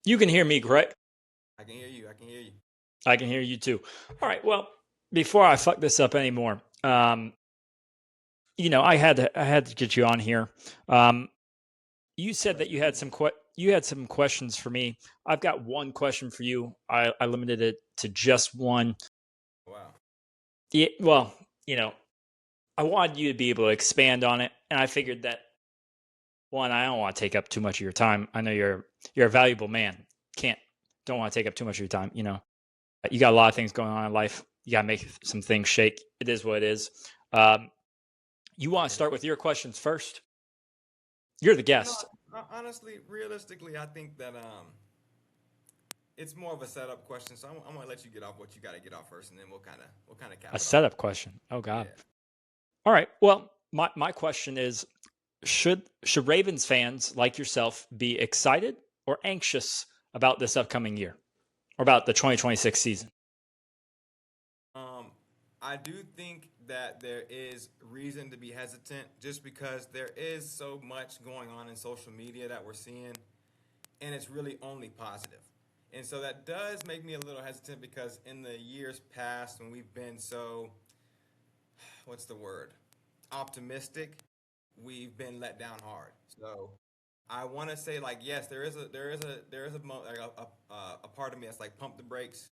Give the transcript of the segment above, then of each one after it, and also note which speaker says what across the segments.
Speaker 1: You can hear me, correct?
Speaker 2: I can hear you. I can hear you.
Speaker 1: I can hear you too. All right. Well, before I fuck this up anymore, I had to get you on here. Um, you said that
Speaker 2: Question away.
Speaker 1: you had some questions for me. I've got one question for you. I limited it to just one.
Speaker 2: Wow.
Speaker 1: Yeah, well, you know, I wanted you to be able to expand on it, and I figured that one, I don't want to take up too much of your time. I know you're a valuable man. Can't don't want to take up too much of your time. You got a lot of things going on in life. You got to make some things shake. It is what it is. Um, you want to
Speaker 2: Yeah.
Speaker 1: start with your questions first? You're the
Speaker 2: You know,
Speaker 1: guest.
Speaker 2: honestly, realistically, I think that it's more of a setup question. So I'm gonna let you get off what you got to get off first, and then we'll kind of cap
Speaker 1: A
Speaker 2: it off.
Speaker 1: setup question. Oh God.
Speaker 2: Yeah.
Speaker 1: All right. Well, my question is, should Ravens fans like yourself be excited or anxious about this upcoming year or about the 2026 season?
Speaker 2: Um, I do think that there is reason to be hesitant, just because there is so much going on in social media that we're seeing, and it's really only positive. And so that does make me a little hesitant, because in the years past, when we've been so, what's the word, optimistic, we've been let down hard. So I want to say, like, yes, like a part of me that's like, pump the brakes.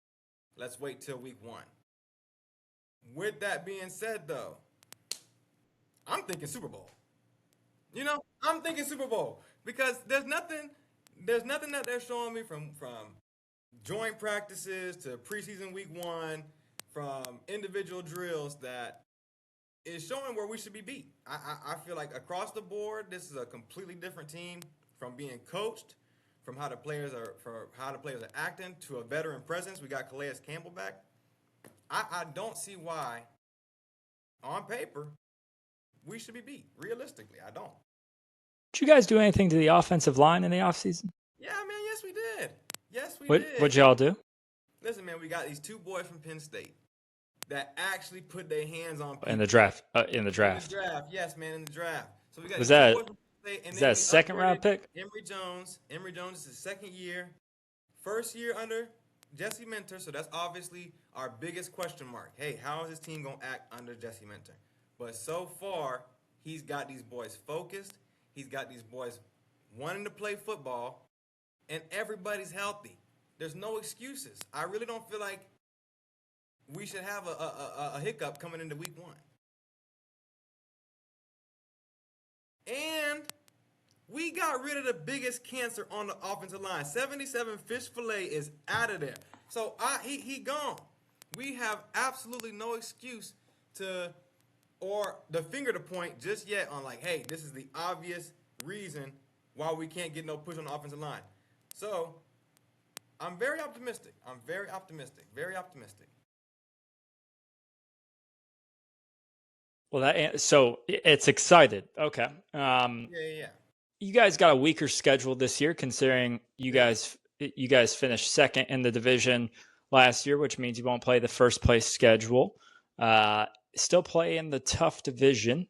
Speaker 2: Let's wait till week one. With that being said, though, I'm thinking Super Bowl. I'm thinking Super Bowl, because there's nothing that they're showing me from joint practices to preseason week one, from individual drills, that is showing where we should be beat. I feel like across the board, this is a completely different team, from being coached, from how the players are acting, to a veteran presence. We got Calais Campbell back. I don't see why, on paper, we should be beat. Realistically, I don't.
Speaker 1: Did you guys do anything to the offensive line in the offseason?
Speaker 2: Yeah, man. Yes, we did. Yes, we
Speaker 1: What'd
Speaker 2: did.
Speaker 1: y'all do?
Speaker 2: Listen, man. We got these two boys from Penn State that actually put their hands on
Speaker 1: In the
Speaker 2: people
Speaker 1: draft? In the
Speaker 2: in the
Speaker 1: draft.
Speaker 2: draft. Yes, man, in the draft. So we got
Speaker 1: Was
Speaker 2: these two
Speaker 1: that
Speaker 2: boys from Penn State, and
Speaker 1: is
Speaker 2: then
Speaker 1: that a
Speaker 2: we
Speaker 1: second round
Speaker 2: upgraded
Speaker 1: pick?
Speaker 2: Emory Jones. Emory Jones is his second year, first year under Jesse Minter. So that's obviously our biggest question mark. Hey, how is this team gonna act under Jesse Minter? But so far, he's got these boys focused. He's got these boys wanting to play football, and everybody's healthy. There's no excuses. I really don't feel like we should have a hiccup coming into week one. And we got rid of the biggest cancer on the offensive line. 77 fish fillet is out of there. So he gone. We have absolutely no excuse to, or the finger to point just yet on, like, hey, this is the obvious reason why we can't get no push on the offensive line. So I'm very optimistic. I'm very optimistic. Very optimistic.
Speaker 1: Well, so it's excited. Okay.
Speaker 2: Yeah, yeah, yeah.
Speaker 1: You guys got a weaker schedule this year, considering you
Speaker 2: Yeah.
Speaker 1: guys finished second in the division last year, which means you won't play the first place schedule. Uh, Still play in the tough division.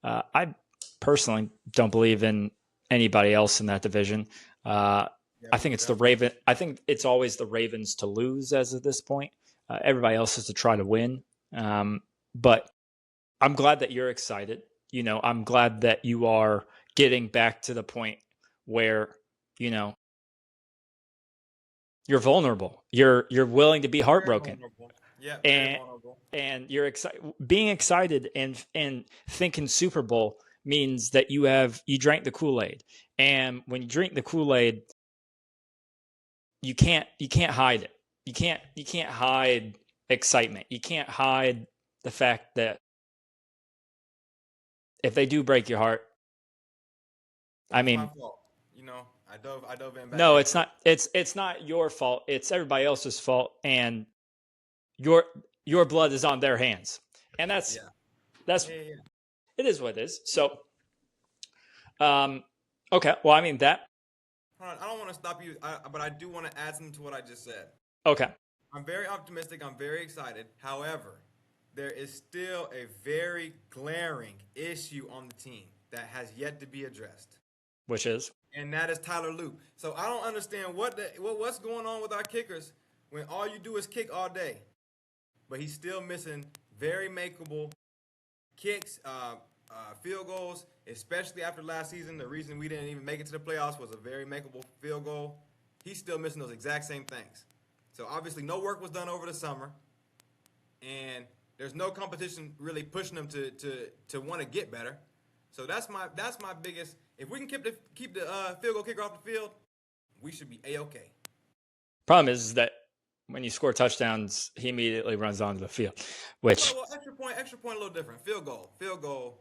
Speaker 1: I personally don't believe in anybody else in that division. Uh,
Speaker 2: Yeah,
Speaker 1: I think
Speaker 2: most
Speaker 1: it's the
Speaker 2: definitely.
Speaker 1: Raven. I think it's always the Ravens to lose as of this point. Everybody else is to try to win. But I'm glad that you're excited. I'm glad that you are getting back to the point where, you know, you're vulnerable. You're willing to be
Speaker 2: Very
Speaker 1: heartbroken.
Speaker 2: vulnerable. Yeah, very
Speaker 1: And
Speaker 2: vulnerable.
Speaker 1: you're excited. Being excited and thinking Super Bowl means that you drank the Kool-Aid. And when you drink the Kool-Aid, you can't hide it. You can't hide excitement. You can't hide the fact that if they do break your heart, I
Speaker 2: It's my
Speaker 1: mean,
Speaker 2: fault. I dove in back
Speaker 1: no,
Speaker 2: there
Speaker 1: it's
Speaker 2: first.
Speaker 1: not. It's not your fault. It's everybody else's fault, and your your blood is on their hands, and
Speaker 2: Yeah.
Speaker 1: that's
Speaker 2: Yeah, yeah, yeah.
Speaker 1: it is what it is. So, um, okay. Well, I mean that.
Speaker 2: Hold on, I don't want to stop you, but I do want to add something to what I just said.
Speaker 1: Okay,
Speaker 2: I'm very optimistic. I'm very excited. However, there is still a very glaring issue on the team that has yet to be addressed.
Speaker 1: which is
Speaker 2: and that is Tyler Luke. So I don't understand what's going on with our kickers when all you do is kick all day, but he's still missing very makeable kicks, field goals, especially after last season. The reason we didn't even make it to the playoffs was a very makeable field goal. He's still missing those exact same things. So obviously, no work was done over the summer, and there's no competition really pushing him to want to get better. So that's my biggest. If we can keep the field goal kicker off the field, we should be a-okay.
Speaker 1: Problem is that when you score touchdowns, he immediately runs onto the field, which
Speaker 2: Well, extra point, a little different. Field goal.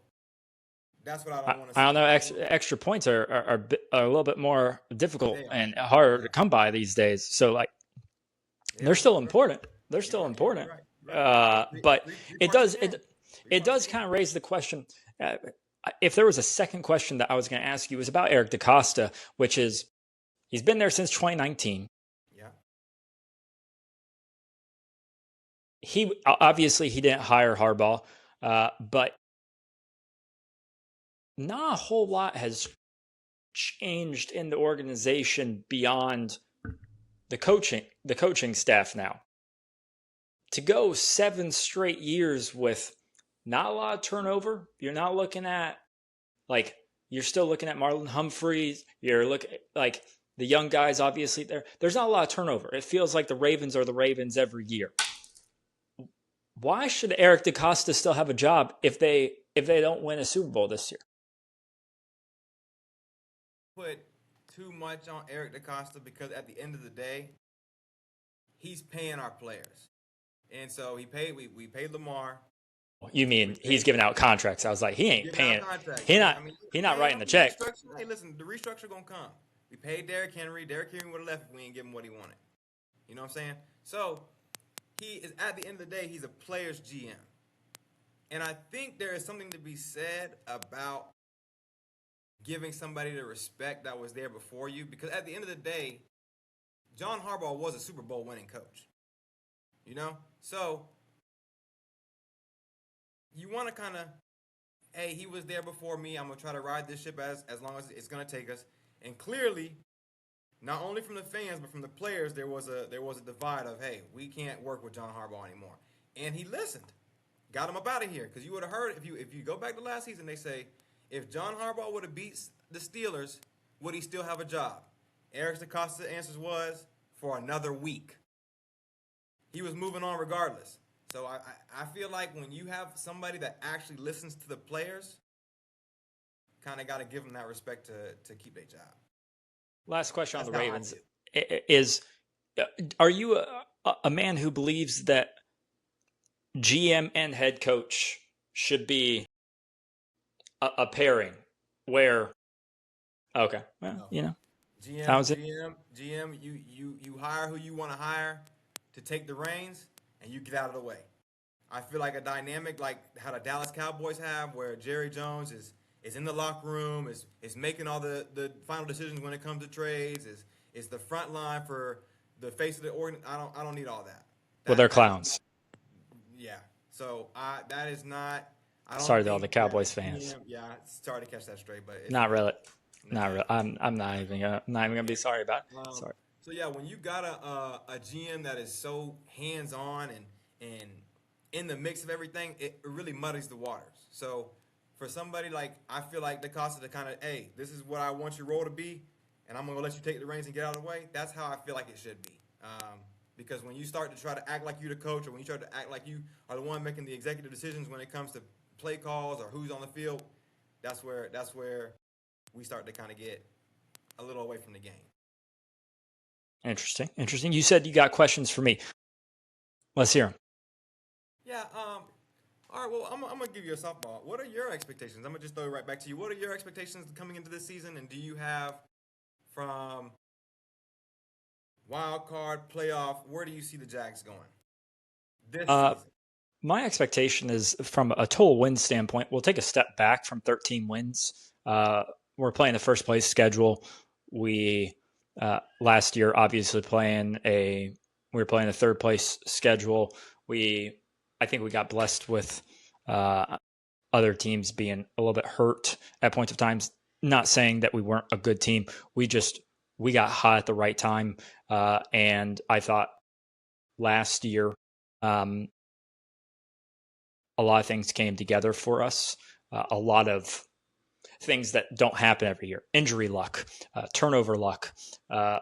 Speaker 2: That's what I don't want to see.
Speaker 1: I don't know. Extra points are a little bit more difficult and harder to come by these days. So like, they're still important. They're still important. Right. But it does kind of raise the question. If there was a second question that I was going to ask you, was about Eric DaCosta, which is he's been there since 2019.
Speaker 2: Yeah.
Speaker 1: He obviously he didn't hire Harbaugh, but not a whole lot has changed in the organization beyond the coaching staff now. To go 7 straight years with not a lot of turnover, you're not looking at you're still looking at Marlon Humphreys. You're looking like the young guys, obviously there's not a lot of turnover. It feels like the Ravens are the Ravens every year. Why should Eric DaCosta still have a job if they don't win a Super Bowl this year?
Speaker 2: Put too much on Eric DaCosta because at the end of the day, he's paying our players. And so we paid Lamar.
Speaker 1: You mean he's giving out contracts? I was like, he ain't paying. He not writing the check.
Speaker 2: Hey, listen, the restructure gonna come. We paid Derrick Henry. Derrick Henry would have left if we didn't give him what he wanted. You know what I'm saying? So he is at the end of the day, he's a player's GM. And I think there is something to be said about giving somebody the respect that was there before you. Because at the end of the day, John Harbaugh was a Super Bowl winning coach. You know? So you want to kind of, hey, he was there before me. I'm going to try to ride this ship as long as it's going to take us. And clearly, not only from the fans, but from the players, there was a divide of, hey, we can't work with John Harbaugh anymore. And he listened. Got him up out of here. Because you would have heard, if you go back to last season, they say, if John Harbaugh would have beat the Steelers, would he still have a job? Eric DaCosta's answer was, for another week. He was moving on regardless. So I feel like when you have somebody that actually listens to the players, kind of got to give them that respect to keep their job.
Speaker 1: Last question on the Ravens is, are you a man who believes that GM and head coach should be a pairing where, okay, well,
Speaker 2: no.
Speaker 1: You know,
Speaker 2: GM, you hire who you want to hire to take the reins, and you get out of the way. I feel like a dynamic like how the Dallas Cowboys have, where Jerry Jones is in the locker room, is making all the final decisions when it comes to trades, is the front line for the face of the organ. I don't need all that.
Speaker 1: Well, they're clowns.
Speaker 2: Yeah. So that is not.
Speaker 1: Sorry to all the Cowboys fans.
Speaker 2: Yeah, sorry to catch that straight, but
Speaker 1: not really. Not really. I'm not even gonna be sorry about it. Sorry.
Speaker 2: So yeah, when you got a GM that is so hands on and in the mix of everything, it really muddies the waters. So for somebody like, I feel like DaCosta to kind of, hey, this is what I want your role to be, and I'm gonna let you take the reins and get out of the way. That's how I feel like it should be. Because when you start to try to act like you're the coach, or when you start to act like you are the one making the executive decisions when it comes to play calls or who's on the field, that's where we start to kind of get a little away from the game.
Speaker 1: Interesting. You said you got questions for me. Let's hear them.
Speaker 2: Yeah. All right. Well, I'm gonna give you a softball. What are your expectations? I'm gonna just throw it right back to you. What are your expectations coming into this season, and do you have from wild card playoff? Where do you see the Jags going this season?
Speaker 1: My expectation is from a total win standpoint, we'll take a step back from 13 wins. We're playing the first place schedule. We last year obviously we were playing the third place schedule. I think we got blessed with other teams being a little bit hurt at points of times not saying that we weren't a good team. We got hot at the right time, and I thought last year um, a lot of things came together for us. A lot of things that don't happen every year: injury luck, turnover luck.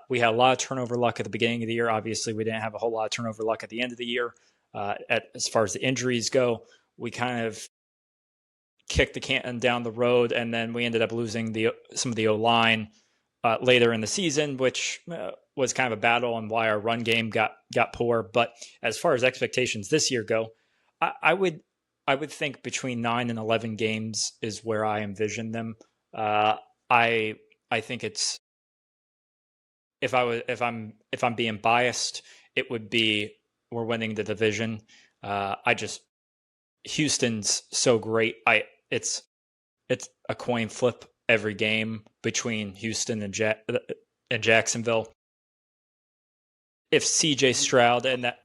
Speaker 1: We had a lot of turnover luck at the beginning of the year. Obviously, we didn't have a whole lot of turnover luck at the end of the year. As far as the injuries go, we kind of kicked the can down the road, and then we ended up losing some of the O line later in the season, which was kind of a battle on why our run game got poor. But as far as expectations this year go, I would think between 9 and 11 games is where I envision them. Uh, I I think it's if I'm being biased, it would be we're winning the division. I just Houston's so great. It's a coin flip every game between Houston and Jacksonville. If CJ Stroud and that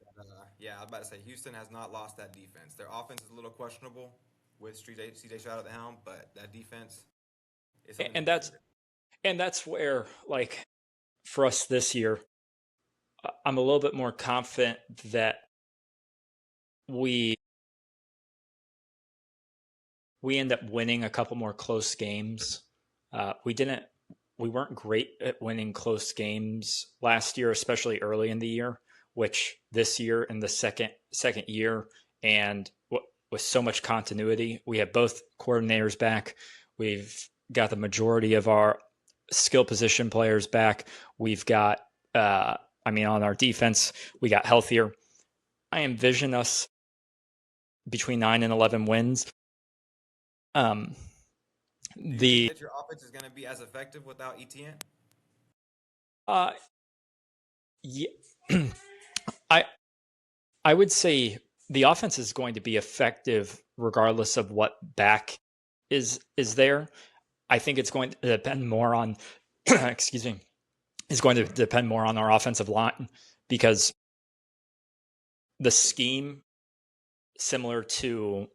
Speaker 2: Yeah, I was about to say Houston has not lost that defense. Their offense is a little questionable with CJ Stroud at the helm, but that defense is something to
Speaker 1: and
Speaker 2: be
Speaker 1: that's
Speaker 2: feared.
Speaker 1: and that's where, like, for us this year, I'm a little bit more confident that we we end up winning a couple more close games. We didn't. We weren't great at winning close games last year, especially early in the year. Which this year, in the second year, and with so much continuity, we have both coordinators back. We've got the majority of our skill position players back. We've got, on our defense, we got healthier. I envision us between 9 and 11 wins. Um,
Speaker 2: Do you think
Speaker 1: the
Speaker 2: that your offense is going to be as effective without ETN?
Speaker 1: uh, yeah, I I would say the offense is going to be effective regardless of what back is there. I think it's going to depend more on excuse me, is going to depend more on our offensive line because the scheme, similar to,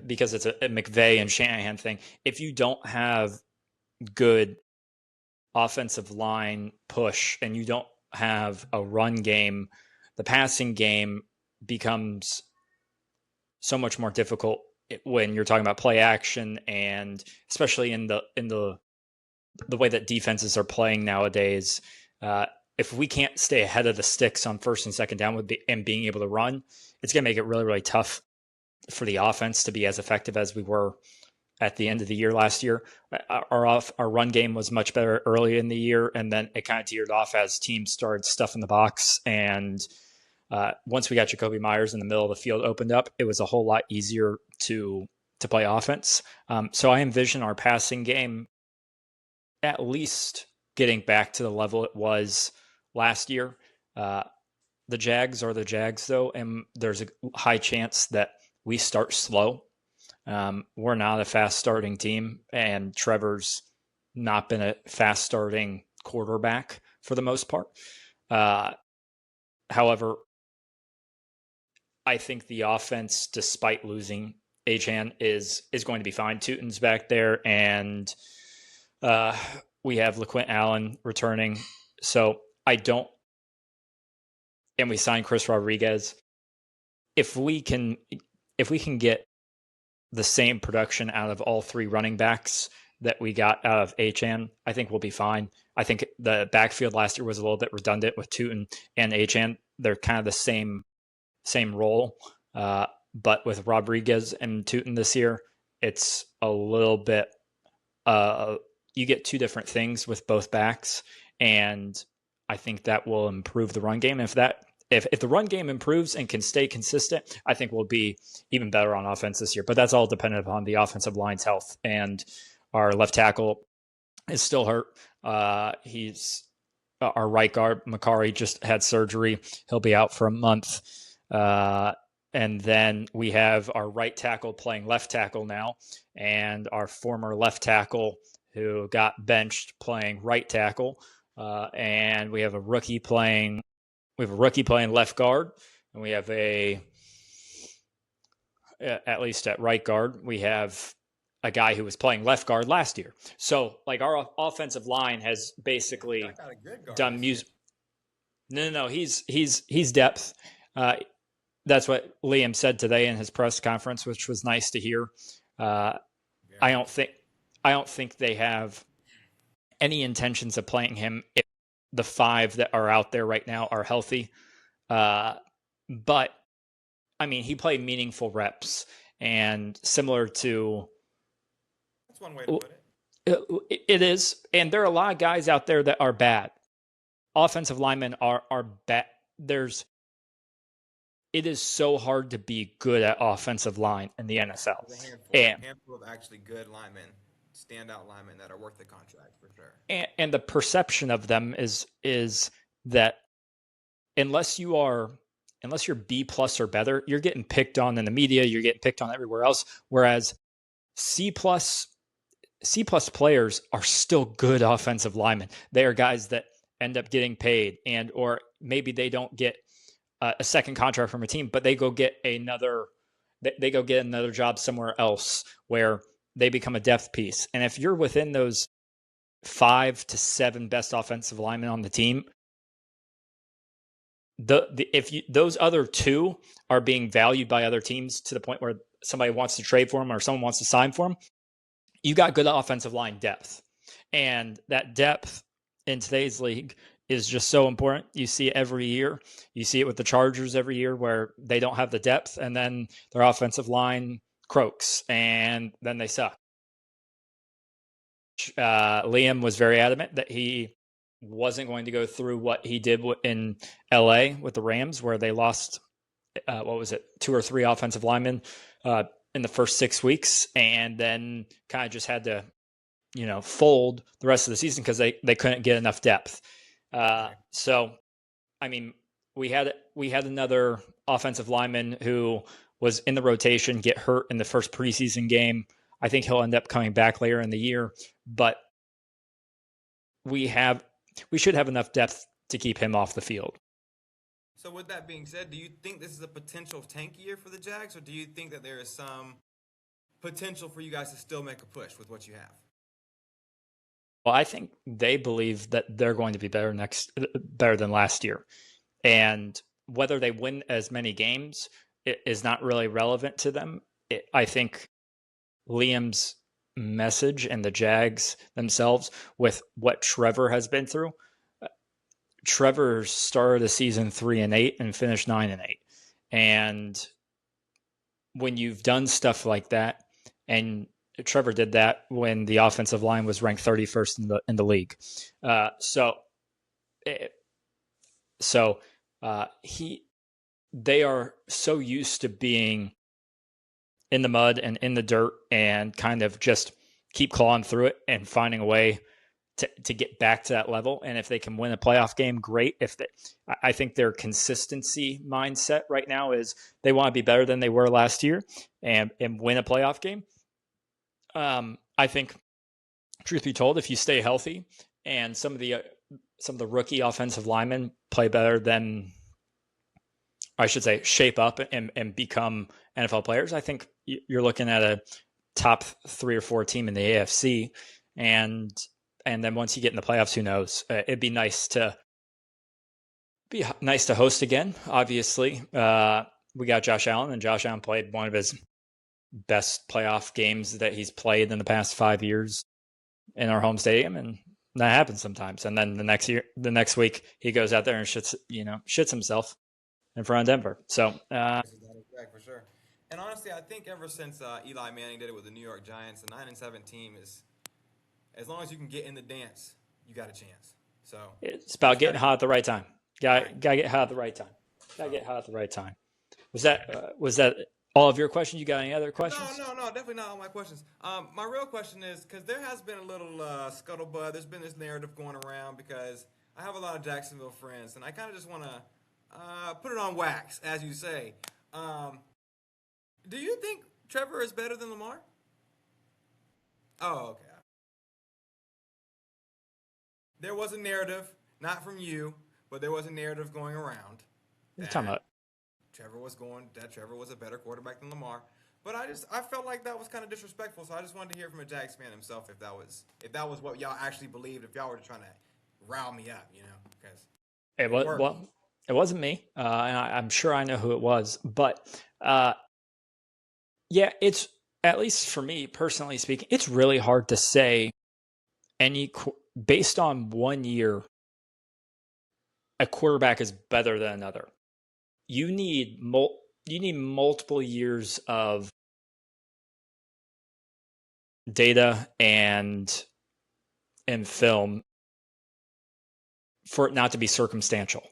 Speaker 1: because it's a McVay and Shanahan thing, if you don't have good offensive line push and you don't have a run game, the passing game becomes so much more difficult when you're talking about play action, and especially in the way that defenses are playing nowadays. If we can't stay ahead of the sticks on first and second down and being able to run, it's going to make it really, really tough for the offense to be as effective as we were at the end of the year last year. Our run game was much better early in the year, and then it kind of teetered off as teams started stuffing the box. And once we got Jacoby Myers in the middle of the field opened up, it was a whole lot easier to play offense. So I envision our passing game at least getting back to the level it was last year. Uh, the Jags are the Jags, though, and there's a high chance that we start slow. We're not a fast starting team, and Trevor's not been a fast starting quarterback for the most part. However, I think the offense, despite losing Achan, is going to be fine. Tootin's back there, and we have LaQuint Allen returning. So I don't, and we signed Chris Rodriguez. If we can get the same production out of all three running backs that we got out of Achan, I think we'll be fine. I think the backfield last year was a little bit redundant with Tootin and Achan. They're kind of the same role, but with Rodriguez and Tootin this year, it's a little bit. You get two different things with both backs, and I think that will improve the run game. If the run game improves and can stay consistent, I think we'll be even better on offense this year. But that's all dependent upon the offensive line's health. And our left tackle is still hurt. He's our right guard, Makari, just had surgery. He'll be out for a month. And then we have our right tackle playing left tackle now, and our former left tackle who got benched playing right tackle. And we have a rookie playing left guard, and we have at least at right guard, we have a guy who was playing left guard last year. So like our offensive line has
Speaker 2: I
Speaker 1: basically
Speaker 2: got a good guard
Speaker 1: done
Speaker 2: this year.
Speaker 1: music. No. He's depth. Uh, that's what Liam said today in his press conference, which was nice to hear. Uh,
Speaker 2: Very
Speaker 1: I don't
Speaker 2: nice.
Speaker 1: think I don't think they have any intentions of playing him if the five that are out there right now are healthy. But I mean, he played meaningful reps, and similar to
Speaker 2: That's one way to put it.
Speaker 1: it is, and there are a lot of guys out there that are bad. Offensive linemen are bad. There's it is so hard to be good at offensive line in the NFL,
Speaker 2: There's a handful,
Speaker 1: and
Speaker 2: handful of actually good linemen, standout linemen that are worth the contract for sure.
Speaker 1: and the perception of them is that unless you are unless you're B plus or better, you're getting picked on in the media, you're getting picked on everywhere else. Whereas C plus C plus players are still good offensive linemen. They are guys that end up getting paid, and or maybe they don't get a second contract from a team, but they go get another. They go get another job somewhere else where they become a depth piece. And if you're within those 5 to 7 best offensive linemen on the team, if you, those other two are being valued by other teams to the point where somebody wants to trade for them or someone wants to sign for them, you got good offensive line depth. And that depth in today's league is just so important. You see it every year. You see it with the Chargers every year where they don't have the depth and then their offensive line croaks and then they suck. Liam was very adamant that he wasn't going to go through what he did in LA with the Rams, where they lost, 2 or 3 offensive linemen in the first 6 weeks, and then kind of just had to, fold the rest of the season because they couldn't get enough depth. So, I mean, we had another offensive lineman who was in the rotation get hurt in the first preseason game. I think he'll end up coming back later in the year, but we should have enough depth to keep him off the field.
Speaker 2: So with that being said, do you think this is a potential tank year for the Jags, or do you think that there is some potential for you guys to still make a push with what you have?
Speaker 1: Well, I think they believe that they're going to be better than last year, and whether they win as many games is not really relevant to them. I think Liam's message and the Jags themselves with what Trevor has been through. Trevor started the season 3-8 and finished 9-8. And when you've done stuff like that, and Trevor did that when the offensive line was ranked 31st in the league. They are so used to being in the mud and in the dirt and kind of just keep clawing through it and finding a way to get back to that level. And if they can win a playoff game, great. I think their consistency mindset right now is they want to be better than they were last year and win a playoff game. I think, truth be told, if you stay healthy and some of the rookie offensive linemen play better than, I should say, shape up and become NFL players, I think you're looking at a top 3 or 4 team in the AFC. And then once you get in the playoffs, who knows? It'd be nice to host again. Obviously, we got Josh Allen, and Josh Allen played one of his best playoff games that he's played in the past 5 years in our home stadium, and that happens sometimes. And then the next week, he goes out there and shits himself in front of Denver. So
Speaker 2: For sure. And honestly, I think ever since Eli Manning did it with the New York Giants, the 9-7 team is, as long as you can get in the dance, you got a chance. So
Speaker 1: it's about getting hot at the right time. Gotta get hot at the right time. Get hot at the right time. Was that all of your questions? You got any other questions?
Speaker 2: No, definitely not all my questions. My real question is, because there has been a little scuttlebutt. There's been this narrative going around because I have a lot of Jacksonville friends, and I kind of just want to put it on wax, as you say. Do you think Trevor is better than Lamar? Oh, okay. There was a narrative, not from you, but there was a narrative going around.
Speaker 1: What are you talking about?
Speaker 2: Trevor was a better quarterback than Lamar. But I felt like that was kind of disrespectful. So I just wanted to hear from a Jags fan himself if that was what y'all actually believed. If y'all were trying to rile me up, because
Speaker 1: It
Speaker 2: it
Speaker 1: was
Speaker 2: worked.
Speaker 1: well, it wasn't me, and I'm sure I know who it was. But uh, yeah, it's at least for me personally speaking, it's really hard to say any based on 1 year a quarterback is better than another. You need you need multiple years of data and film for it not to be circumstantial.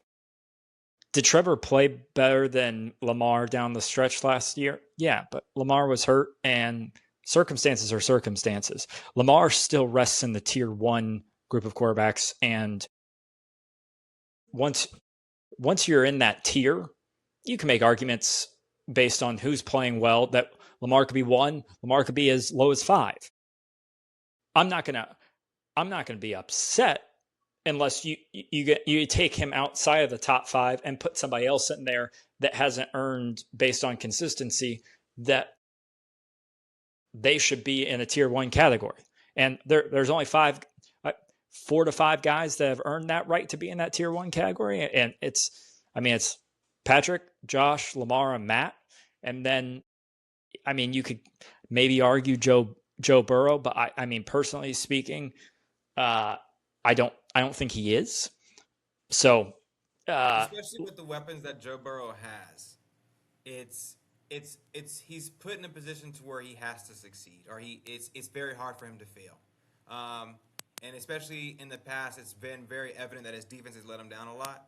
Speaker 1: Did Trevor play better than Lamar down the stretch last year? Yeah, but Lamar was hurt and circumstances are circumstances. Lamar still rests in the tier 1 group of quarterbacks, and once once you're in that tier, you can make arguments based on who's playing well that Lamar could be 1, Lamar could be as low as 5. I'm not going to I'm not going to be upset unless you take him outside of the top 5 and put somebody else in there that hasn't earned based on consistency that they should be in a tier 1 category. And there's only 4 to 5 guys that have earned that right to be in that tier 1 category, and it's Patrick, Josh, Lamar, and Matt. And then you could maybe argue Joe Burrow, but I mean personally speaking, I don't think he is. So,
Speaker 2: Especially with the weapons that Joe Burrow has, it's he's put in a position to where he has to succeed, or it's very hard for him to fail. Um, and especially in the past, it's been very evident that his defense has let him down a lot.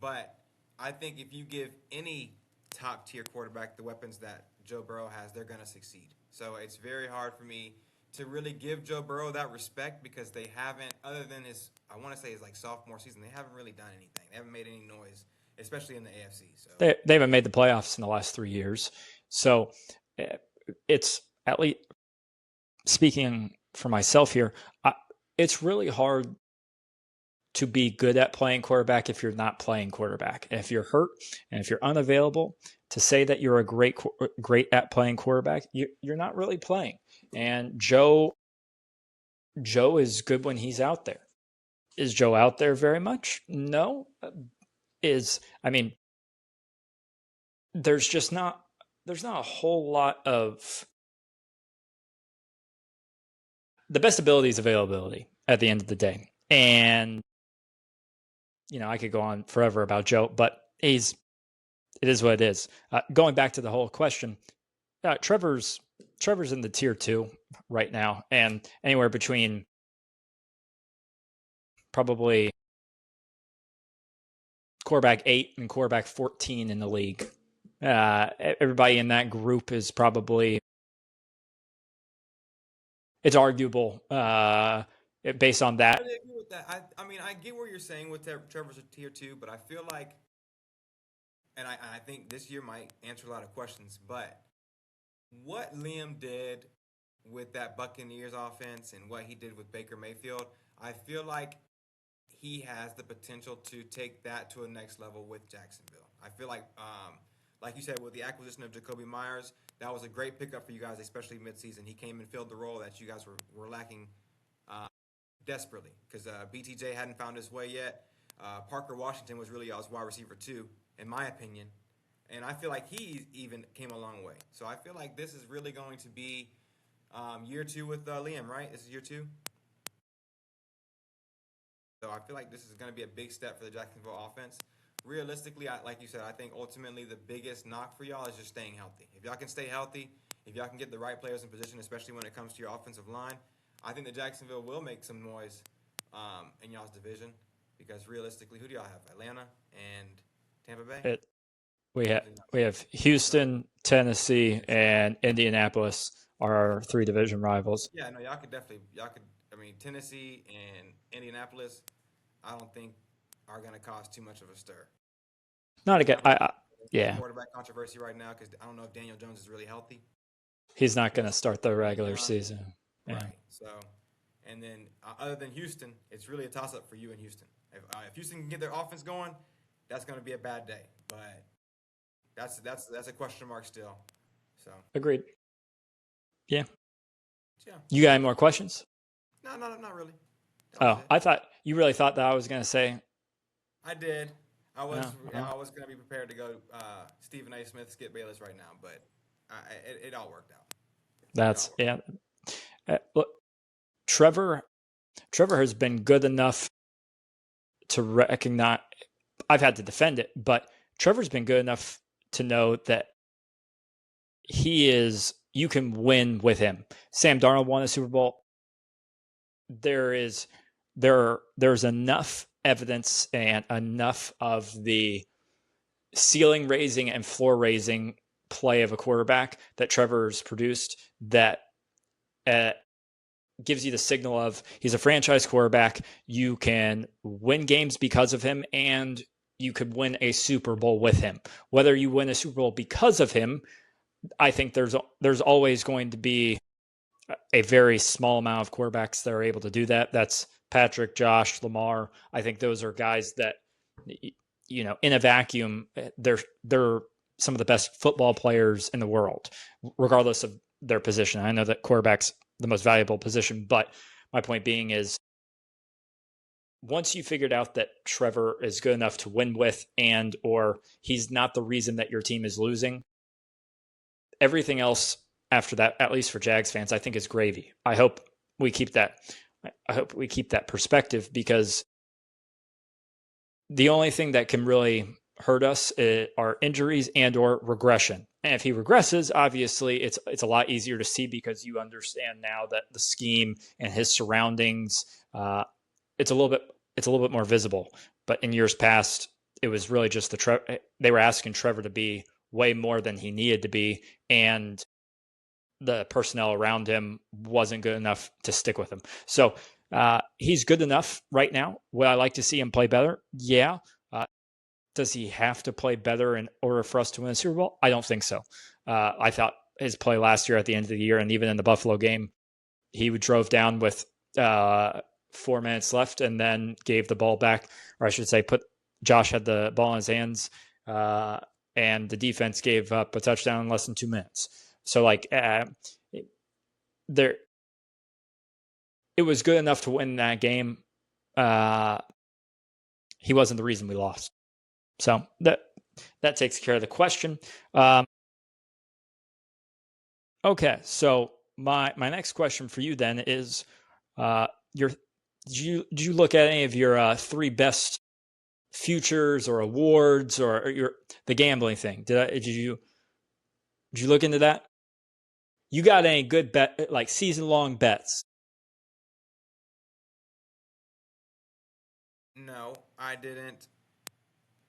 Speaker 2: But I think if you give any top tier quarterback the weapons that Joe Burrow has, they're gonna succeed. So it's very hard for me to really give Joe Burrow that respect because they haven't, other than I want to say his like sophomore season, they haven't really done anything. They haven't made any noise, especially in the AFC. So
Speaker 1: they haven't made the playoffs in the last 3 years. So uh, it's at least speaking for myself here, it's really hard to be good at playing quarterback if you're not playing quarterback. And if you're hurt and if you're unavailable, to say that you're a great at playing quarterback, you're not really playing. And Joe is good when he's out there. Is Joe out there very much? No. Is I mean, there's just not a whole lot of the best ability is availability at the end of the day. And I could go on forever about Joe, but it is what it is. Going back to the whole question, Trevor's in the tier 2 right now, and anywhere between probably quarterback 8 and quarterback 14 in the league. Everybody in that group is probably, it's arguable based on
Speaker 2: I
Speaker 1: that.
Speaker 2: really agree with that. I mean, I get where you're saying with Trevor's a tier 2, but I feel like, and I think this year might answer a lot of questions, but what Liam did with that Buccaneers offense and what he did with Baker Mayfield, I feel like he has the potential to take that to a next level with Jacksonville. I feel like you said, with the acquisition of Jacoby Myers, that was a great pickup for you guys, especially midseason. He came and filled the role that you guys were lacking desperately because BTJ hadn't found his way yet. Parker Washington was really y'all's wide receiver too, in my opinion. And I feel like he even came a long way. So I feel like this is really going to be year 2 with Liam, right? This is year 2. So I feel like this is going to be a big step for the Jacksonville offense. Realistically, like you said, I think ultimately the biggest knock for y'all is just staying healthy. If y'all can stay healthy, if y'all can get the right players in position, especially when it comes to your offensive line, I think the Jacksonville will make some noise in y'all's division. Because realistically, who do y'all have? Atlanta and Tampa Bay?
Speaker 1: We have Houston, Tennessee, and Indianapolis are our 3 division rivals.
Speaker 2: Yeah, no, I mean, Tennessee and Indianapolis, I don't think are going to cause too much of a stir.
Speaker 1: Not again.
Speaker 2: I don't
Speaker 1: Yeah,
Speaker 2: quarterback controversy right now because I don't know if Daniel Jones is really healthy.
Speaker 1: he's not going to start the
Speaker 2: He's
Speaker 1: regular
Speaker 2: young,
Speaker 1: season. Yeah.
Speaker 2: right? So, and then other than Houston, it's really a toss up for you in Houston. If Houston can get their offense going, that's going to be a bad day. But that's a question mark still. So
Speaker 1: Agreed. Yeah.
Speaker 2: Yeah.
Speaker 1: You got any more questions?
Speaker 2: No, not really. That was
Speaker 1: Oh,
Speaker 2: it.
Speaker 1: I thought you really thought that I was going to say,
Speaker 2: I did. I was
Speaker 1: oh,
Speaker 2: I was gonna be prepared to go Stephen A. Smith, Skip Bayless right now, but it all worked out. It all
Speaker 1: that's,
Speaker 2: worked.
Speaker 1: yeah. Look, Trevor, Trevor has been good enough to recognize, I've had to defend it, but Trevor's been good enough to know that you can win with him. Sam Darnold won a Super Bowl. There's enough evidence and enough of the ceiling raising and floor raising play of a quarterback that Trevor's produced that uh, gives you the signal of he's a franchise quarterback. You can win games because of him, and you could win a Super Bowl with him. Whether you win a Super Bowl because of him, I think there's always going to be a very small amount of quarterbacks that are able to do that. That's Patrick, Josh, Lamar. I think those are guys that, in a vacuum, they're some of the best football players in the world, regardless of their position. I know that quarterback's the most valuable position, but my point being is once you figured out that Trevor is good enough to win with and or he's not the reason that your team is losing, everything else after that, at least for Jags fans, I think is gravy. I hope we keep that. I hope we keep that perspective because the only thing that can really hurt us are injuries and or regression. And if he regresses, obviously it's a lot easier to see because you understand now that the scheme and his surroundings, it's a little bit more visible. But in years past, it was really just they were asking Trevor to be way more than he needed to be, and the personnel around him wasn't good enough to stick with him. So he's good enough right now. Would I like to see him play better? Yeah. Does he have to play better in order for us to win a Super Bowl? I don't think so. I thought his play last year at the end of the year and even in the Buffalo game, he drove down with 4 minutes left and then gave the ball back, or I should say, Josh had the ball in his hands, and the defense gave up a touchdown in less than 2 minutes. So there, it was good enough to win that game. He wasn't the reason we lost. So that takes care of the question. Okay, so my next question for you then is, did you look at any of your three best futures or awards or the gambling thing? Did you look into that? You got any good bet like season long bets?
Speaker 2: No, I didn't.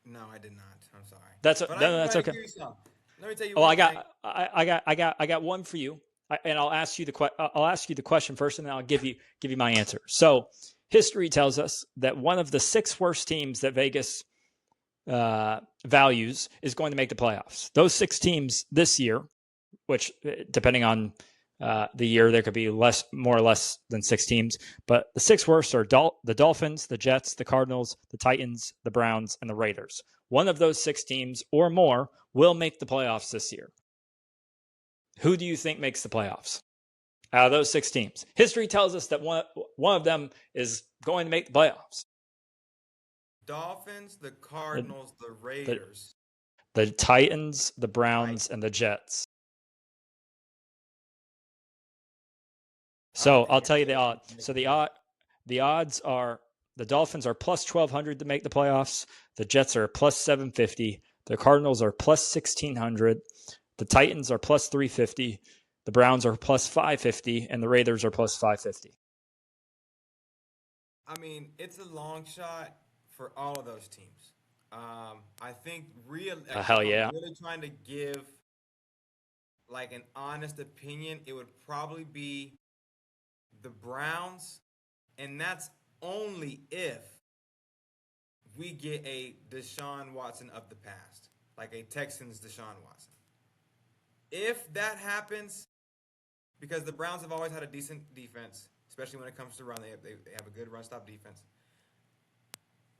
Speaker 2: No, I did not. I'm sorry.
Speaker 1: That's
Speaker 2: But I can go
Speaker 1: that's
Speaker 2: ahead and
Speaker 1: okay.
Speaker 2: give you some. Let me tell you
Speaker 1: Oh,
Speaker 2: one thing.
Speaker 1: I got one for you, and I'll ask you the question first, and then I'll give you my answer. So, history tells us that one of the six worst teams that Vegas values is going to make the playoffs. Those six teams this year, which depending on the year, there could be more or less than six teams, but the six worst are the Dolphins, the Jets, the Cardinals, the Titans, the Browns, and the Raiders. One of those six teams or more will make the playoffs this year. Who do you think makes the playoffs out of those six teams? History tells us that one of them is going to make the playoffs.
Speaker 2: Dolphins, the
Speaker 1: The,
Speaker 2: Cardinals, the
Speaker 1: the,
Speaker 2: Raiders,
Speaker 1: the Titans, the
Speaker 2: Titans.
Speaker 1: Browns, and the Jets.
Speaker 2: All right,
Speaker 1: So
Speaker 2: then
Speaker 1: I'll
Speaker 2: give
Speaker 1: tell
Speaker 2: me
Speaker 1: you
Speaker 2: the
Speaker 1: the odd.
Speaker 2: give me
Speaker 1: So
Speaker 2: the clues.
Speaker 1: the odds are the Dolphins are plus 1,200 to make the playoffs. The Jets are plus 750. The Cardinals are plus 1,600. The Titans are plus 350. The Browns are plus 550, and the Raiders are plus 550.
Speaker 2: I mean, it's a long shot for all of those teams. I think if
Speaker 1: Hell
Speaker 2: I'm
Speaker 1: yeah!
Speaker 2: really trying to give like an honest opinion, it would probably be the Browns, and that's only if we get a Deshaun Watson of the past, like a Texans Deshaun Watson. If that happens, because the Browns have always had a decent defense, especially when it comes to run, they have a good run stop defense.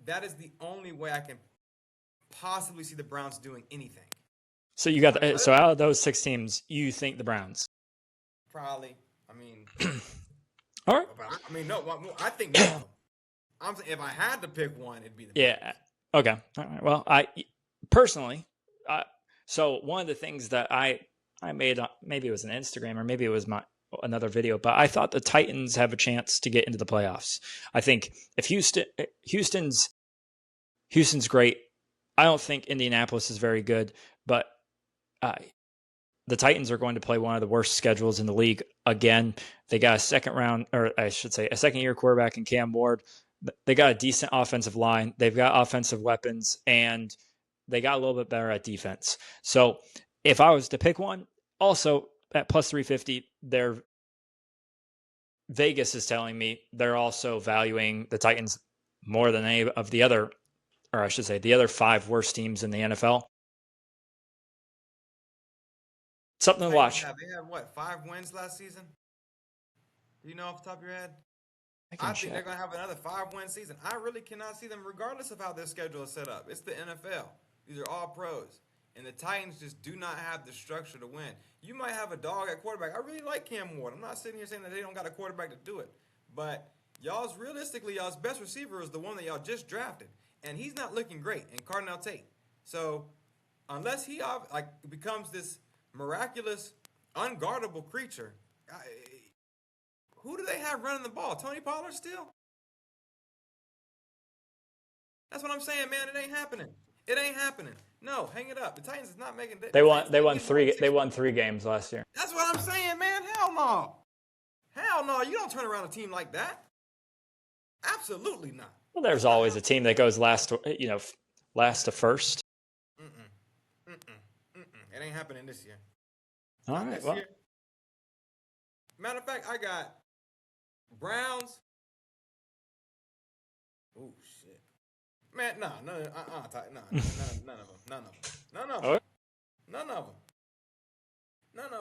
Speaker 2: That is the only way I can possibly see the Browns doing anything.
Speaker 1: So you
Speaker 2: But
Speaker 1: got so out of those six teams, you think the Browns?
Speaker 2: Probably. I mean,
Speaker 1: All right.
Speaker 2: but I mean, no. I think none of them. I'm saying if I had to pick one, it'd be the Bengals.
Speaker 1: Yeah. Okay. All right. Well, I personally, so one of the things that I made, maybe it was an Instagram or maybe it was another video, but I thought the Titans have a chance to get into the playoffs. I think if Houston's great. I don't think Indianapolis is very good, but uh, the Titans are going to play one of the worst schedules in the league again. They got a second year quarterback in Cam Ward. They got a decent offensive line. They've got offensive weapons, and they got a little bit better at defense. So if I was to pick one, also at plus 350, Vegas is telling me they're also valuing the Titans more than any of the other, or I should say, the other 5 worst teams in the NFL. Something to watch.
Speaker 2: They had what, 5 wins last season? Do you know off the top of your head?
Speaker 1: I
Speaker 2: think they're going to have another 5-win season. I really cannot see them, regardless of how their schedule is set up. It's the NFL. These are all pros. And the Titans just do not have the structure to win. You might have a dog at quarterback. I really like Cam Ward. I'm not sitting here saying that they don't got a quarterback to do it. But y'all's best receiver is the one that y'all just drafted. And he's not looking great in Cardinal Tate. So unless he becomes this miraculous, unguardable creature, who do they have running the ball? Tony Pollard still? That's what I'm saying, man. It ain't happening. It ain't happening. No, hang it up. The Titans is not making.
Speaker 1: They won 3 games last year.
Speaker 2: That's what I'm saying, man. Hell no. Hell no. You don't turn around a team like that. Absolutely not.
Speaker 1: Well, there's always a team that goes last to first.
Speaker 2: It ain't happening this year.
Speaker 1: All right. Well,
Speaker 2: matter of fact, I got Browns. Oh shit, man! None of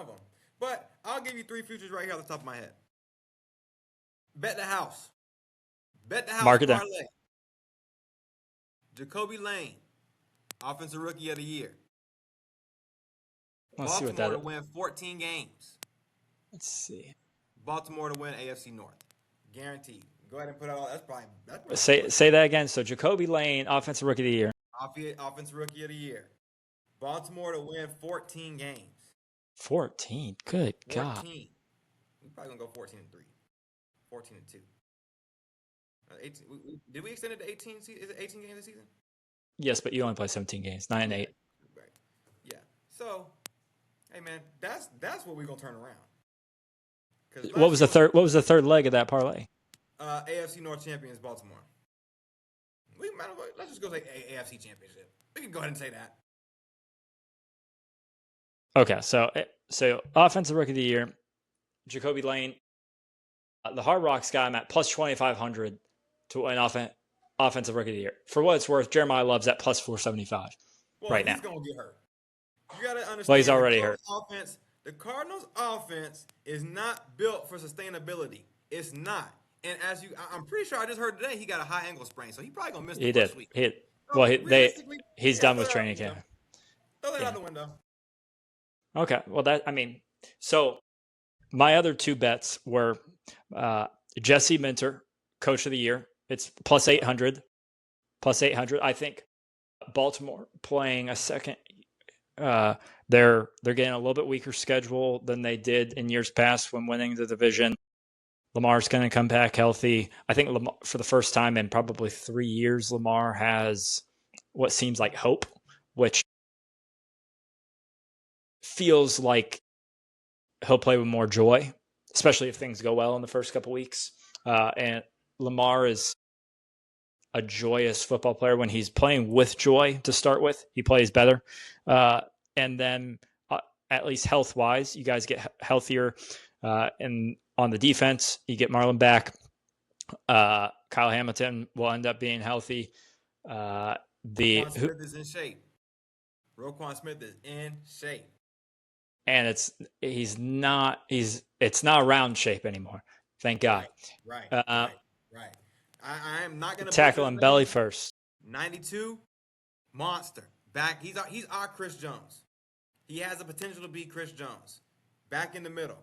Speaker 2: them. But I'll give you 3 futures right here off the top of my head. Bet the house.
Speaker 1: Mark it down.
Speaker 2: Parlay. Jacoby Lane, offensive rookie of the year.
Speaker 1: Let's see what that
Speaker 2: Baltimore
Speaker 1: is.
Speaker 2: to win 14 games.
Speaker 1: Let's see.
Speaker 2: Baltimore to win AFC North. Guaranteed. Go ahead and put out. That's probably
Speaker 1: Say that again. So Jacoby Lane, offensive rookie of the year.
Speaker 2: Offensive rookie of the year. Baltimore to win 14 games.
Speaker 1: 14. Good
Speaker 2: 14.
Speaker 1: God.
Speaker 2: We're probably gonna go 14-3. 14-2. 18. Did we extend it to 18? Is it 18 games this season?
Speaker 1: Yes, but you only play 17 games. 9 and 8.
Speaker 2: Right. Yeah. So, hey man, that's what we're gonna turn around.
Speaker 1: What was the third leg of that parlay?
Speaker 2: AFC North champions Baltimore. Let's just go say AFC championship. We can go ahead and say that.
Speaker 1: Okay, so offensive rookie of the year, Jacoby Lane. The Hard Rock's got him at plus 2,500 to win offensive rookie of the year. For what it's worth, Jeremiah Love's at plus 475 right now.
Speaker 2: He's gonna get hurt. You gotta understand.
Speaker 1: Well, he's already hurt.
Speaker 2: The Cardinals' offense is not built for sustainability. It's not. And I'm pretty sure I just heard today he got a high ankle sprain, so he probably gonna miss the first week.
Speaker 1: He's done with training camp.
Speaker 2: Throw that out the window.
Speaker 1: Okay, well so my other 2 bets were Jesse Minter, coach of the year. It's plus 800. I think Baltimore playing a second. They're getting a little bit weaker schedule than they did in years past when winning the division. Lamar's going to come back healthy. I think Lamar, for the first time in probably 3 years, Lamar has what seems like hope, which feels like he'll play with more joy, especially if things go well in the first couple weeks. And Lamar is a joyous football player. When he's playing with joy to start with, he plays better. And then at least health-wise, you guys get healthier. And on the defense, you get Marlon back. Kyle Hamilton will end up being healthy.
Speaker 2: Roquan Smith is in shape. Roquan Smith is in shape.
Speaker 1: And it's not round shape anymore. Thank God.
Speaker 2: Right. I am not going to
Speaker 1: tackle him belly first.
Speaker 2: 92 monster. Back. He's our Chris Jones. He has the potential to be Chris Jones. Back in the middle.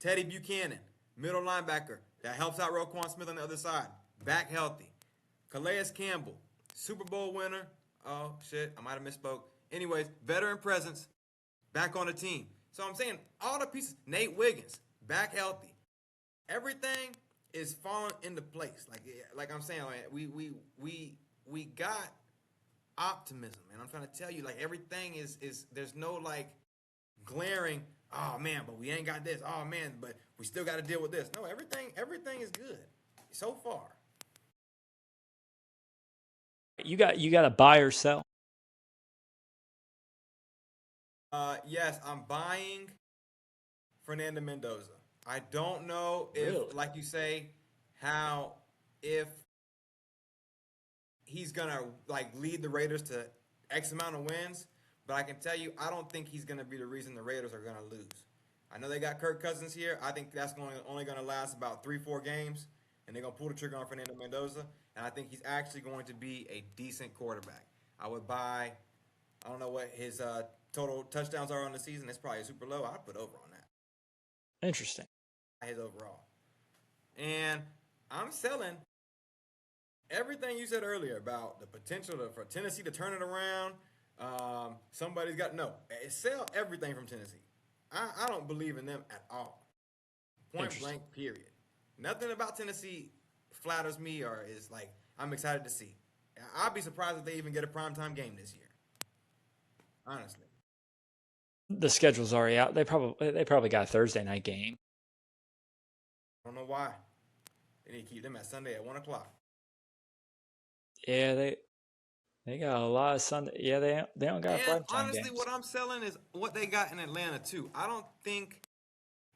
Speaker 2: Teddy Buchanan, middle linebacker that helps out Roquan Smith on the other side, back healthy. Calais Campbell, Super Bowl winner. Oh, shit, I might have misspoke. Anyways, veteran presence, back on the team. So I'm saying all the pieces. Nate Wiggins, back healthy. Everything is falling into place. Like I'm saying, like we got optimism, and I'm trying to tell you, like everything is there's no like glaring. Oh man, but we ain't got this. Oh man, but we still got to deal with this. No, everything is good so far.
Speaker 1: You got to buy or sell.
Speaker 2: Yes, I'm buying Fernando Mendoza. I don't know if,
Speaker 1: Really?
Speaker 2: like you say, how if he's gonna like lead the Raiders to X amount of wins, but I can tell you, I don't think he's gonna be the reason the Raiders are gonna lose. I know they got Kirk Cousins here. I think that's only gonna last about 3-4 games, and they're gonna pull the trigger on Fernando Mendoza. And I think he's actually going to be a decent quarterback. I would buy. I don't know what his total touchdowns are on the season. It's probably super low. I'd put over on that.
Speaker 1: Interesting.
Speaker 2: His overall. And I'm selling everything you said earlier about the potential for Tennessee to turn it around. Somebody's got no. Sell everything from Tennessee. I don't believe in them at all. Point blank, period. Nothing about Tennessee flatters me or is like I'm excited to see. I'd be surprised if they even get a primetime game this year. Honestly.
Speaker 1: The schedule's already out. They probably got a Thursday night game.
Speaker 2: I don't know why. They need to keep them at Sunday at 1:00.
Speaker 1: Yeah, they got a lot of Sunday. Yeah, they don't got a prime time
Speaker 2: honestly,
Speaker 1: games.
Speaker 2: what I'm selling is what they got in Atlanta too. I don't think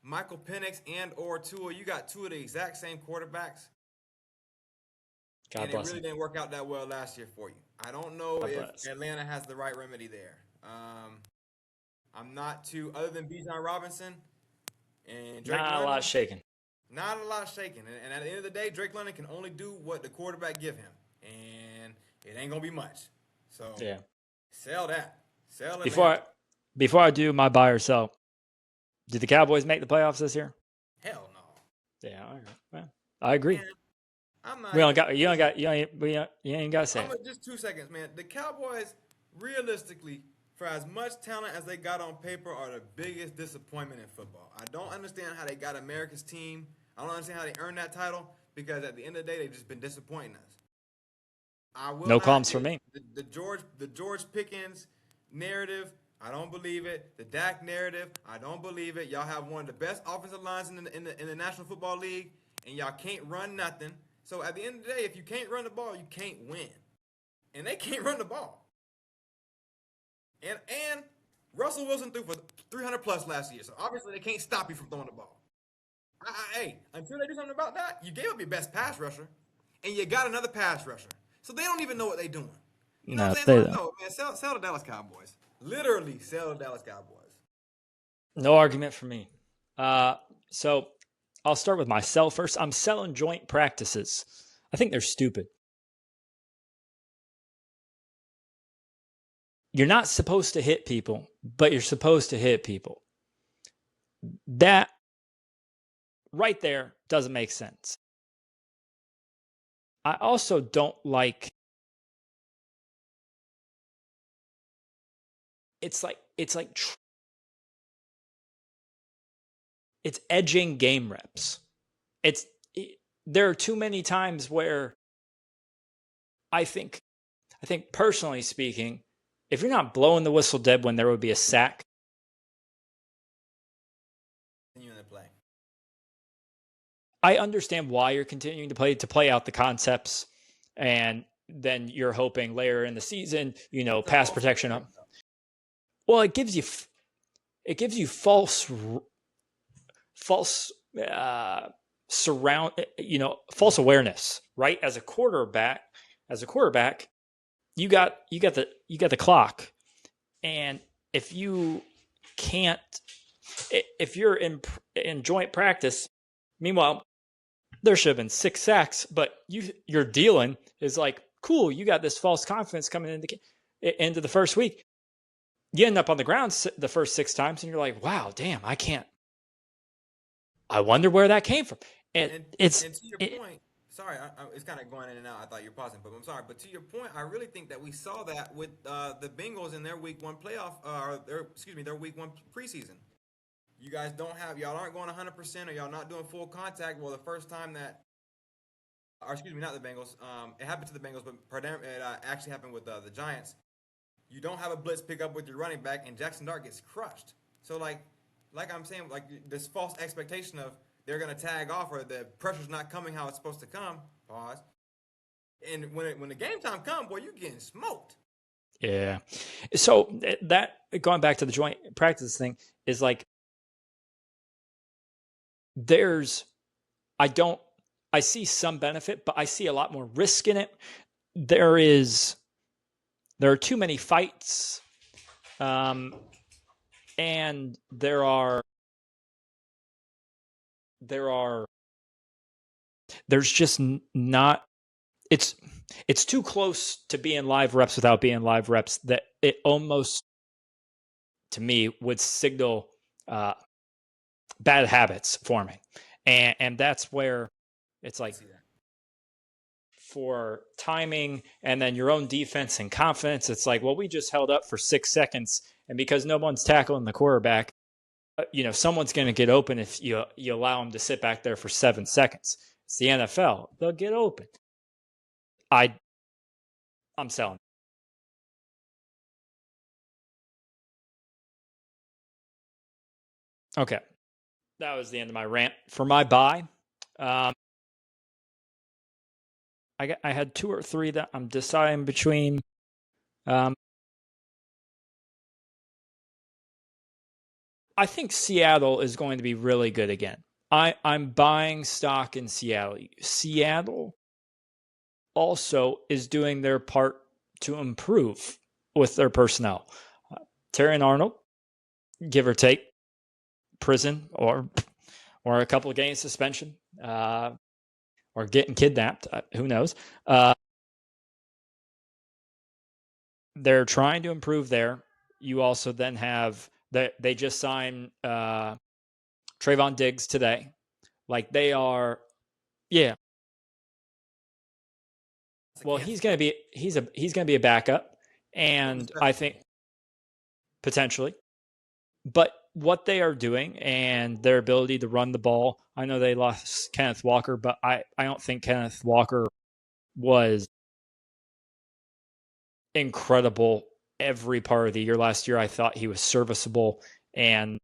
Speaker 2: Michael Penix and or Tua. You got two of the exact same quarterbacks.
Speaker 1: God bless
Speaker 2: it really didn't work out that well last year for you. I don't know if Atlanta has the right remedy there. I'm not too, other than Bijan Robinson and Drake
Speaker 1: Not
Speaker 2: London.
Speaker 1: a lot shaking.
Speaker 2: Not a lot shaking. And at the end of the day, Drake London can only do what the quarterback give him. And it ain't going to be much. So
Speaker 1: Yeah.
Speaker 2: Sell that. Sell it.
Speaker 1: Before I do my buy or sell, did the Cowboys make the playoffs this year?
Speaker 2: Hell no.
Speaker 1: Yeah, all right. Well, I agree.
Speaker 2: Man, I'm not.
Speaker 1: You ain't got to say it.
Speaker 2: Just 2 seconds, man. The Cowboys, realistically, for as much talent as they got on paper, are the biggest disappointment in football. I don't understand how they got America's team. I don't understand how they earned that title because at the end of the day, they've just been disappointing us.
Speaker 1: No qualms for me.
Speaker 2: The George Pickens narrative, I don't believe it. The Dak narrative, I don't believe it. Y'all have one of the best offensive lines in the National Football League, and y'all can't run nothing. So at the end of the day, if you can't run the ball, you can't win. And they can't run the ball. And Russell Wilson threw for 300 plus last year, so obviously they can't stop you from throwing the ball. Hey, until they do something about that, you gave up your best pass rusher, and you got another pass rusher. So they don't even know what they're doing. You know what I'm saying? No, man, sell the Dallas Cowboys. Literally sell the Dallas Cowboys.
Speaker 1: No argument for me. So I'll start with my sell first. I'm selling joint practices. I think they're stupid. You're not supposed to hit people, but you're supposed to hit people. That right there doesn't make sense. I also don't like it's edging game reps. There are too many times where I think personally speaking, if you're not blowing the whistle dead when there would be a sack, I understand why you're continuing to play out the concepts, and then you're hoping later in the season, pass protection up. Well, it gives you false awareness, right? As a quarterback, you got the clock, and if you're in joint practice, meanwhile there should have been 6 sacks, but your dealing is like, cool, you got this false confidence coming into the first week. You end up on the ground the first 6 times, and you're like, wow, damn, I can't I wonder where that came from. It
Speaker 2: And
Speaker 1: it's
Speaker 2: and to your
Speaker 1: it,
Speaker 2: point, sorry, it's kind of going in and out. I thought you were pausing, but I'm sorry. But to your point, I really think that we saw that with the Bengals in their Week One playoff, or their Week One preseason. You guys don't have y'all aren't going 100%, or y'all not doing full contact. Well, the first time that, or excuse me, not the Bengals. It happened to the Bengals, but it actually happened with the Giants. You don't have a blitz pick up with your running back, and Jackson Dart gets crushed. So like I'm saying, like this false expectation of they're gonna tag off or the pressure's not coming how it's supposed to come. Pause. And when the game time comes, boy, you getting smoked.
Speaker 1: yeah. So that going back to the joint practice thing is like there's I don't I see some benefit, but I see a lot more risk in it. There is there are too many fights, um, and there are there's just not it's it's too close to being live reps without being live reps that it almost to me would signal uh, bad habits forming, and that's where it's
Speaker 2: I
Speaker 1: like
Speaker 2: see that.
Speaker 1: for timing and then your own defense and confidence. It's like, well, we just held up for 6 seconds, and because no one's tackling the quarterback, someone's going to get open if you allow them to sit back there for 7 seconds. It's the NFL; they'll get open. I I'm selling. Okay, that was the end of my rant. For my buy, um, I had two or three that I'm deciding between. Um, I think Seattle is going to be really good again. I'm buying stock in Seattle. Seattle also is doing their part to improve with their personnel. Terry and Arnold, give or take, prison or a couple of games suspension, or getting kidnapped. Who knows? They're trying to improve there. You also then have that they just signed Trayvon Diggs today. Like they are, yeah.
Speaker 2: It's a
Speaker 1: Well,
Speaker 2: Kansas player.
Speaker 1: he's gonna be a backup,
Speaker 2: He'll be
Speaker 1: and I
Speaker 2: special
Speaker 1: think
Speaker 2: teams.
Speaker 1: potentially, but what they are doing and their ability to run the ball. I know they lost Kenneth Walker, but I don't think Kenneth Walker was incredible every part of the year last year. I thought he was serviceable, and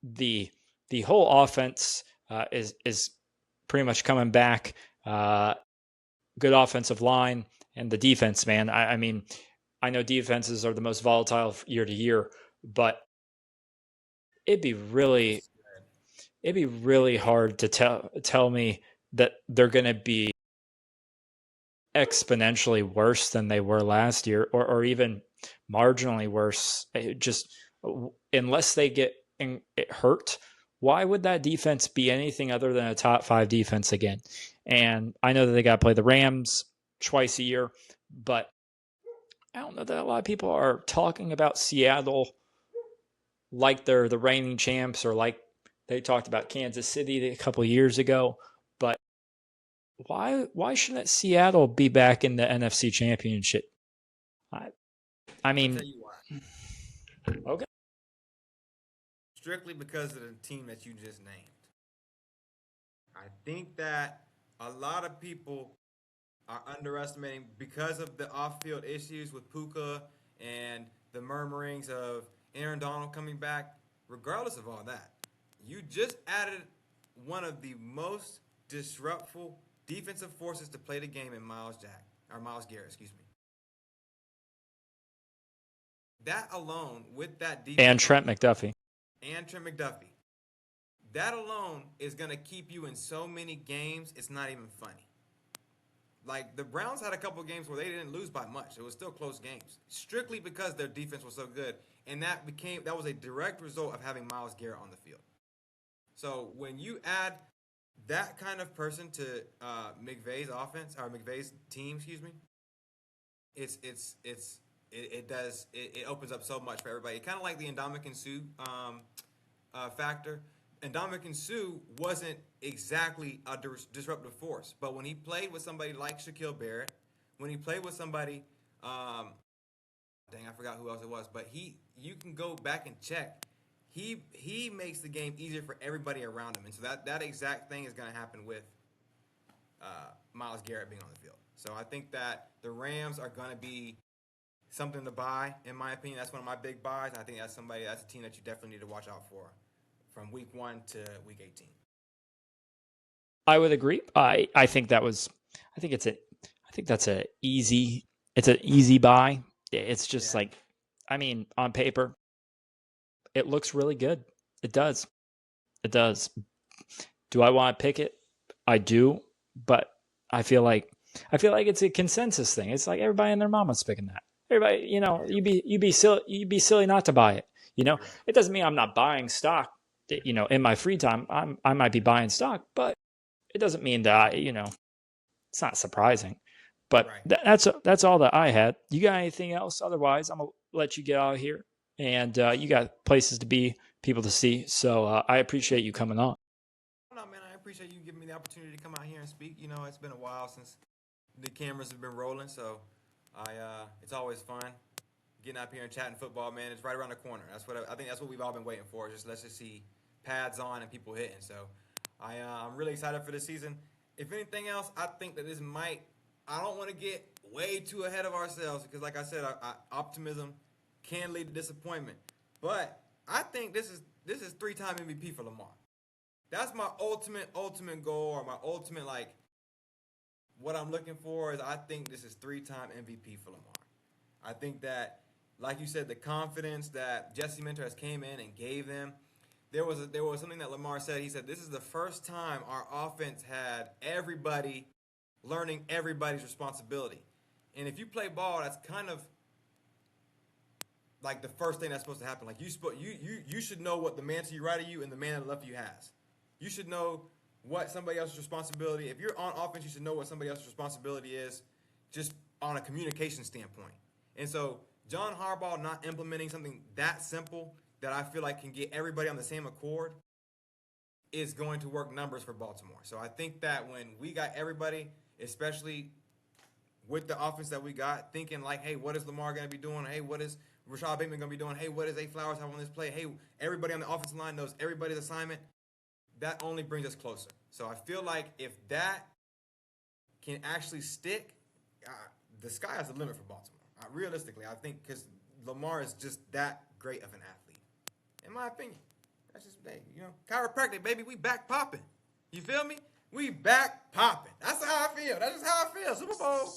Speaker 1: the the whole offense is pretty much coming back. Good offensive line and the defense, man. I mean, I know defenses are the most volatile year to year, but it'd be really
Speaker 2: Defense is good.
Speaker 1: it'd be really hard to tell me that they're going to be exponentially worse than they were last year, or even marginally worse. Just unless they get it hurt, why would that defense be anything other than a top five defense again? And I know that they got to play the Rams twice a year, but I don't know that a lot of people are talking about Seattle like they're the reigning champs, or like they talked about Kansas City a couple of years ago. But why shouldn't Seattle be back in the NFC Championship? I, I
Speaker 2: I'm gonna
Speaker 1: mean,
Speaker 2: tell you why.
Speaker 1: okay.
Speaker 2: Strictly because of the team that you just named. I think that a lot of people are underestimating because of the off-field issues with Puka and the murmurings of Aaron Donald coming back. Regardless of all that, you just added one of the most disruptful defensive forces to play the game in Miles Garrett, excuse me. That alone, with that
Speaker 1: And
Speaker 2: defense on
Speaker 1: Trent
Speaker 2: the
Speaker 1: McDuffie.
Speaker 2: and Trent McDuffie, that alone is gonna keep you in so many games. It's not even funny. Like the Browns had a couple of games where they didn't lose by much. It was still close games, strictly because their defense was so good, and that was a direct result of having Miles Garrett on the field. So when you add that kind of person to McVay's offense or McVay's team, excuse me, it opens up so much for everybody. Kind of like the Ndamukong Suh factor. And Dominican Sue wasn't exactly a disruptive force, but when he played with somebody like Shaquille Barrett, when he played with somebody, dang, I forgot who else it was, but you can go back and check. He makes the game easier for everybody around him, and so that exact thing is going to happen with Myles Garrett being on the field. So I think that the Rams are going to be something to buy, in my opinion. That's one of my big buys. I think that's a team that you definitely need to watch out for from week 1 to week 18.
Speaker 1: I would agree. I think that's it's an easy buy. It's just like, I mean, on paper, it looks really good. It does. It does. Do I want to pick it? I do, but I feel like it's a consensus thing. It's like everybody and their mama's picking that. Everybody, you'd be silly not to buy it. It doesn't mean I'm not buying stock. In my free time, I might be buying stock, but it doesn't mean that it's not surprising. But that's all that I had. You got anything else? Otherwise, I'm gonna let you get out of here, and you got places to be, people to see. So I appreciate you coming on.
Speaker 2: No, man, I appreciate you giving me the opportunity to come out here and speak. It's been a while since the cameras have been rolling, so it's always fun getting up here and chatting football. Man, it's right around the corner. I think that's what we've all been waiting for. Let's just see pads on and people hitting. So I'm really excited for this season. If anything else, I think that I don't want to get way too ahead of ourselves because, like I said, optimism can lead to disappointment. But I think this is 3-time MVP for Lamar. That's my ultimate goal, or my ultimate, what I'm looking for is I think this is 3-time MVP for Lamar. I think that, like you said, the confidence that Jesse Minter has came in and gave them. There was something that Lamar said. He said, this is the first time our offense had everybody learning everybody's responsibility. And if you play ball, that's kind of like the first thing that's supposed to happen. Like you should know what the man to your right of you and the man to the left of you has. You should know what somebody else's responsibility. If you're on offense, you should know what somebody else's responsibility is, just on a communication standpoint. And so John Harbaugh not implementing something that simple that I feel like can get everybody on the same accord is going to work numbers for Baltimore. So I think that when we got everybody, especially with the offense that we got, thinking like, hey, what is Lamar going to be doing? Hey, what is Rashad Bateman going to be doing? Hey, what does A. Flowers have on this play? Hey, everybody on the offensive line knows everybody's assignment. That only brings us closer. So I feel like if that can actually stick, the sky is the limit for Baltimore. Realistically, I think because Lamar is just that great of an athlete, in my opinion. That's just, hey, chiropractic, baby, we back popping. You feel me? We back popping. That's how I feel. That's just how I feel. Super Bowl.